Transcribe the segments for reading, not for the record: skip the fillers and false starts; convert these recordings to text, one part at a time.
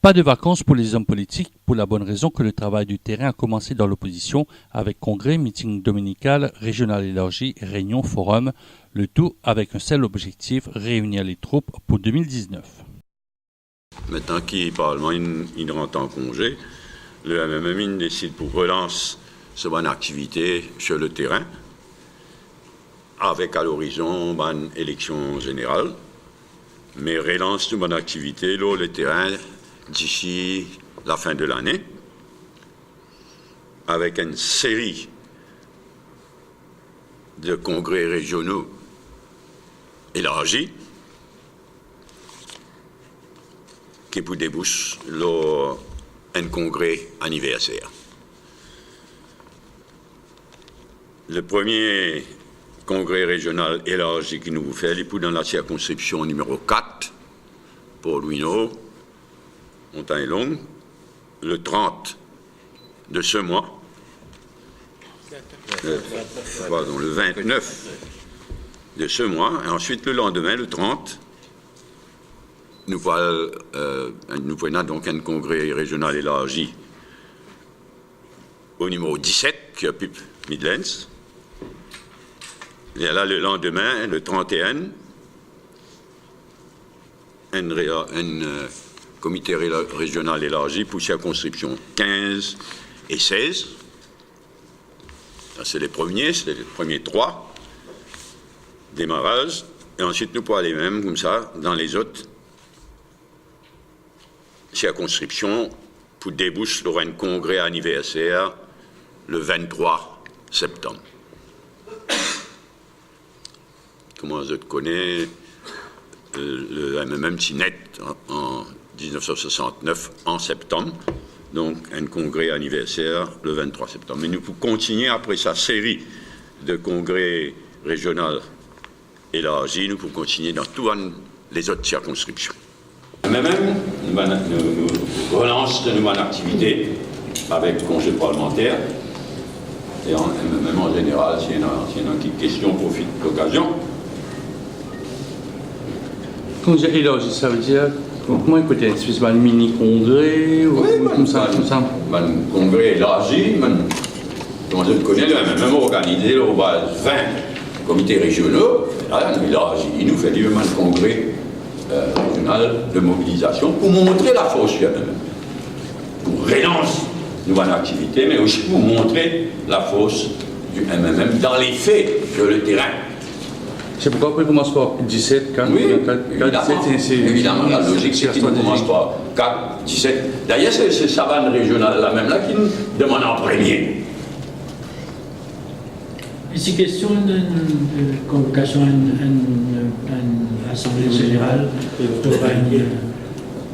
Pas de vacances pour les hommes politiques, pour la bonne raison que le travail du terrain a commencé dans l'opposition avec congrès, meeting dominical, régional élargi, réunion, forum, le tout avec un seul objectif, réunir les troupes pour 2019. Maintenant que le Parlement il rentre en congé, le MMM décide pour relancer cette bonne activité sur le terrain, avec à l'horizon une élection générale, mais relance une bonne activité là, le terrain d'ici la fin de l'année, avec une série de congrès régionaux élargis qui pour débouche un congrès anniversaire. Le premier congrès régional élargi qui nous fait, il est dans la circonscription numéro 4 pour Louino, Montagne-Longue, le 30 de ce mois, le 29 de ce mois, et ensuite le lendemain, le 30, nous voyons donc un congrès régional élargi au numéro 17, qui occupe Midlands. Et là, le lendemain, le 31, un comité régional élargi pour circonscription 15 et 16. C'est les premiers 3 démarrages. Et ensuite, nous pourrons aller même comme ça dans les autres circonscriptions pour déboucher sur un congrès anniversaire le 23 septembre. Comment je connais le MMM Sinet en 1969 en septembre, donc un congrès anniversaire le 23 septembre. Mais nous pouvons continuer après sa série de congrès régionaux élargis, nous pouvons continuer dans toutes les autres circonscriptions. Le MMM nous relance de nouvelles activités avec congé parlementaire. Et même en général, s'il y a une question, profite de l'occasion. Quand j'ai élargi, ça veut dire comment il peut être suisse un mini-congrès ou comme ça, Un congrès élargi, comment je le connais, même organisé, là, on va 20 comités régionaux, là, élargi, il nous fait du même congrès régional de mobilisation pour montrer la force du MMM, pour relancer une nouvelle activité, mais aussi pour montrer la force du MMM dans les faits, sur le terrain. C'est pourquoi on commence par 17, 4, oui, 4, 17, évidemment, la logique c'est qu'il commence par 4, 17. D'ailleurs, c'est Savane régionale là même là qui nous demande en premier. Ici, question de convocation à une assemblée générale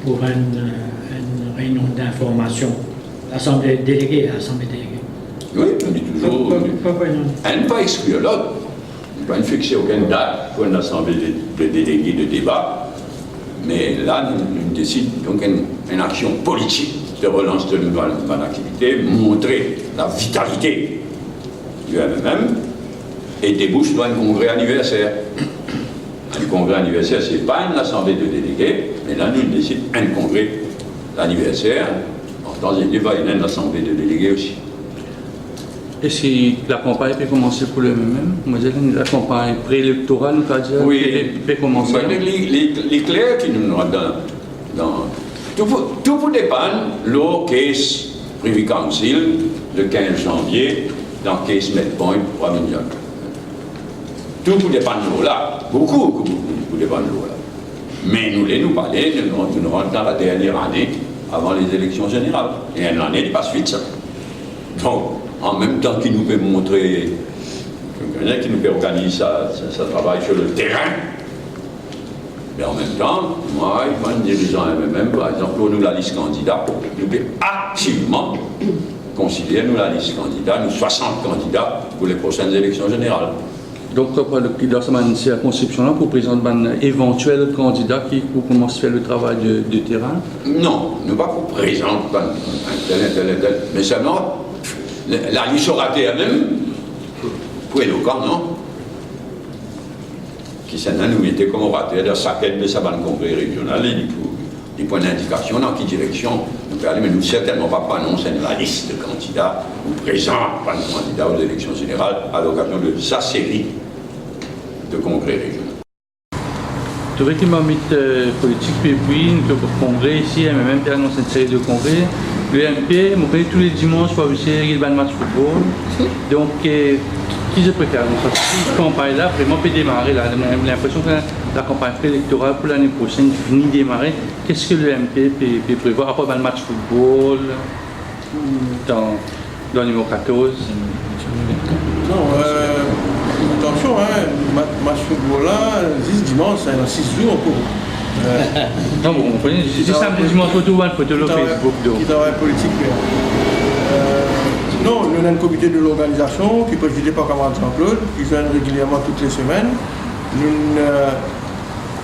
pour une réunion d'information. Assemblée déléguée. Oui, on dit toujours. Elle ne pas exclure l'autre. On ne fixer aucune date pour une assemblée de délégués de débat, mais là, nous décidons donc une action politique de relance de nouvelles activités, montrer la vitalité du MMM et débouche dans un congrès anniversaire. Un congrès anniversaire, ce n'est pas une assemblée de délégués, mais là, nous décidons un congrès d'anniversaire. En temps et lieu, il y a une assemblée de délégués aussi. Est-ce que la campagne peut commencer pour le MMM? La campagne préélectorale, nous dire, oui, peut commencer. Les clercs qui nous rendent dans tout vous dépend le case Privy Council le 15 janvier dans case Medpoint pour Avignon. Tout vous dépend de l'eau là, beaucoup dépend de l'eau là. Mais nous parler, nous rentrons dans la dernière année avant les élections générales. Et une année n'est pas suite ça. Donc, en même temps qu'il nous peut montrer, qui nous peut organiser sa travail sur le terrain, mais en même temps, moi, dirigeant MMM, par exemple, pour nous la liste candidat, nous pouvons activement considérer nous la liste candidat, nous 60 candidats pour les prochaines élections générales. Donc, dans cette circonscription-là, pour présenter un éventuel candidat qui commence à faire le travail de terrain? Non, nous pas pour présenter un tel, mais seulement la liste ratée elle-même, pour éloquent, non? Qui s'en a nous mettait comme raté dans sa quête de sa banque congrès régionale, et du coup, des points d'indication dans quelle direction nous pouvons aller, mais nous certainement pas annoncer la liste de candidats ou présents pas de candidats aux élections générales à l'occasion de sa série de congrès régionaux. Tu vois qu'il m'a mis politique puis nous pour congrès ici, et même annoncé une série de congrès. Le MP, tous les dimanches, pour avoir un match de football. Donc, qui je préfère? Donc, cette campagne-là, vraiment, peut démarrer. Là. J'ai l'impression que la campagne électorale pour l'année prochaine finit de démarrer. Qu'est-ce que le MP peut prévoir à part le match de football dans le numéro 14? Non, attention, match football là, 10 dimanche, c'est dans 6 jours encore. Non, bon, on connaît, c'est samedi, dimanche, photo, une photo sur Facebook. Qui travaille politique. Non, nous avons un comité de l'organisation qui est présidé par camarade Jean-Claude, qui vient régulièrement toutes les semaines.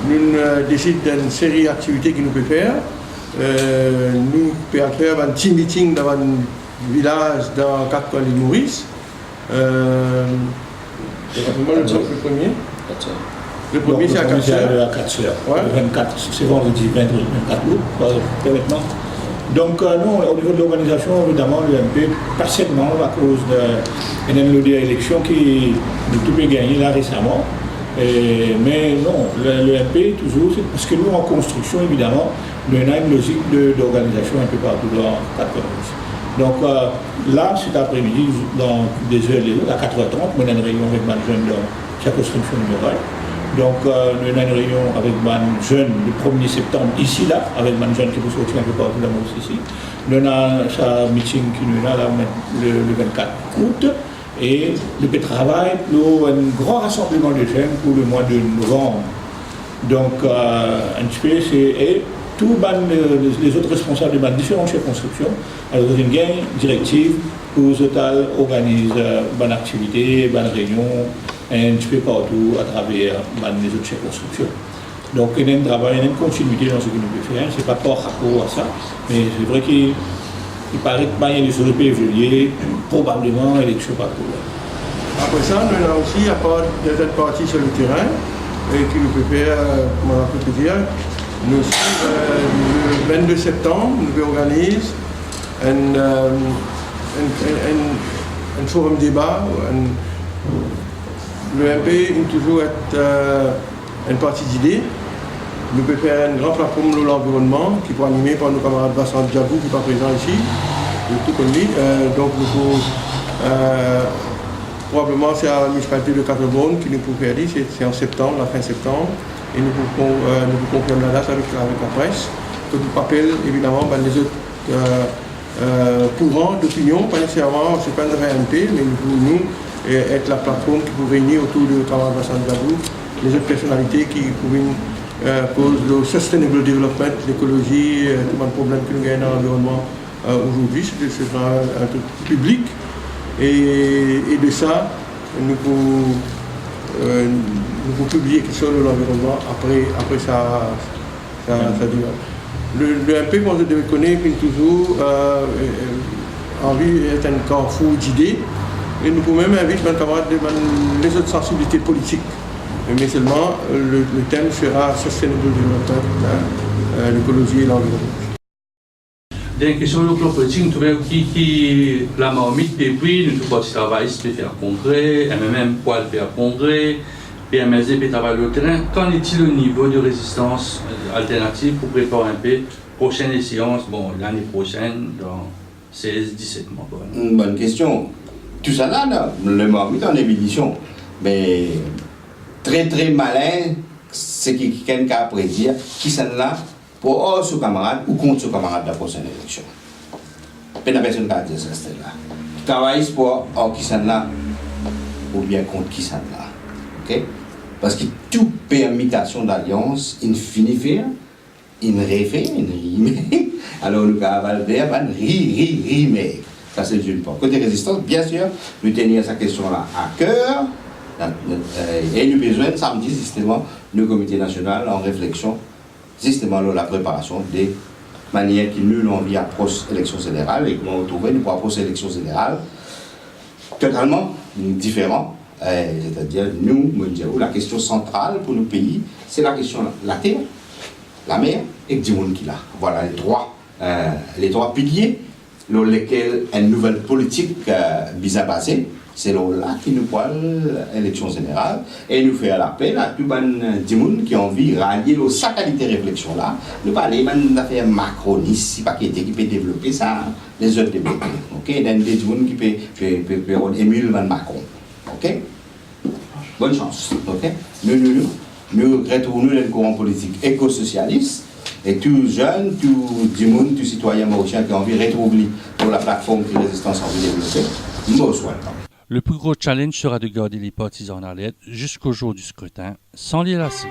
Nous décidons d'une série d'activités que nous pouvons faire. Nous pouvons faire un team meeting dans un village dans 4 coins de Maurice. Le premier. Le premier, c'est à 4 heures. Ouais. Le 24, c'est vendredi 24 août, maintenant. Donc, nous, au niveau de l'organisation, évidemment, l'UMP, partiellement à cause d'une élection qui nous tout gagné là récemment. Mais non, l'UMP, toujours, c'est parce que nous, en construction, évidemment, nous avons une logique d'organisation un peu partout dans 4 heures. Donc là, cet après-midi, dans des heures, à 4h30, nous avons une réunion avec ma jeune dans chaque construction numéro 1. Donc nous avons une réunion avec ma jeune le 1er septembre, ici, là, avec ma jeune qui vous sortir un peu partout dans mon ici. Nous avons un meeting qui nous là, le 24 août. Et le travail pour un grand rassemblement de jeunes pour le mois de novembre. Donc un petit peu, c'est tous les autres responsables de différentes circonscriptions, alors une gagne directive pour Total organise une activité, une réunion, un petit peu partout à travers les autres circonscriptions. Donc il y a un travail, il y a une continuité dans ce que nous pouvons faire, c'est pas par rapport à ça, mais c'est vrai qu'il paraît que il y a des choses qui peuvent évoluer, probablement élection partout. Après ça, nous avons aussi, à part des parties sur le terrain, et qui nous peut faire, comment on peut dire, nous aussi, le 22 septembre, nous organisons un forum débat. Le MP est toujours une partie d'idées. Nous pouvons faire une grande plateforme de l'environnement qui pourra animer par nos camarades Vincent Diabou qui n'est pas présent ici, tout comme lui. Donc nous pouvons, probablement c'est à la municipalité de Catherine qui nous peut faire dire, c'est en septembre, la fin septembre. Et nous pouvons confirmer la date avec la presse. Que nous rappelle évidemment les autres courants d'opinion, pas nécessairement, c'est pas une réalité, mais nous pouvons être la plateforme qui peut réunir autour de camarade Vincent Diabou, les autres personnalités qui pourraient cause le sustainable development, l'écologie, tout le problème que nous gagnons dans l'environnement aujourd'hui, c'est un truc public. Et de ça, nous pouvons publier quelque chose de l'environnement après ça dure. Le MP, moi je devais connaître, puis toujours envie d'être un carrefour d'idées, et nous pouvons même inviter mes camarades les autres sensibilités politiques. Mais seulement le thème sera Sustainable Development, l'écologie et l'environnement. Dans la question de plan politique, nous trouvons qui la marmite depuis, nous trouvons que le travail peut faire congrès, MMM poil faire congrès, PMSD peut travailler le terrain. Qu'en est-il au niveau de résistance alternative pour préparer un peu prochaine échéance, bon, l'année prochaine, dans 16-17 mois? Une bonne question. Tout ça là, le marmite en ébullition, mais très très malin, c'est quelqu'un qui a prédire qui sont là pour ce camarade ou contre ce camarade de la prochaine élection. Personne qui a dit ça, c'est là. Travailler pour qui sont là ou bien contre qui sont là. Okay? Parce que toute permutation d'alliance, il finit faire, il refait, il rime. Alors nous avons le verbe, rimer. Ça c'est une part. Côté résistance, bien sûr, nous tenir cette question-là à cœur. Et nous besoin samedi justement le comité national en réflexion justement la préparation des manières qui nous l'ont envie approche élection générale et comment retrouver nous pour approcher élection générale totalement différent. C'est-à-dire nous la question centrale pour nos pays c'est la question la terre la mer et du monde qui là. Voilà les trois piliers sur lesquels une nouvelle politique vise à passer. C'est là qui nous parle l'élection générale et nous fait l'appel à tout le monde qui a envie de rallier sa qualité de réflexion là. Nous parlons d'affaires macronistes, si pas qui peut développer ça, les autres développer. Ok, il y a des gens qui peuvent émuler Macron. Ok, bonne chance. Ok, nous retournons dans le courant politique éco-socialiste et tout jeune, tout du monde, tout citoyen mauricien qui a envie de retrouver pour la plateforme de résistance en développer. Nous souhaitons. Le plus gros challenge sera de garder les partisans en alerte jusqu'au jour du scrutin, sans les lasser.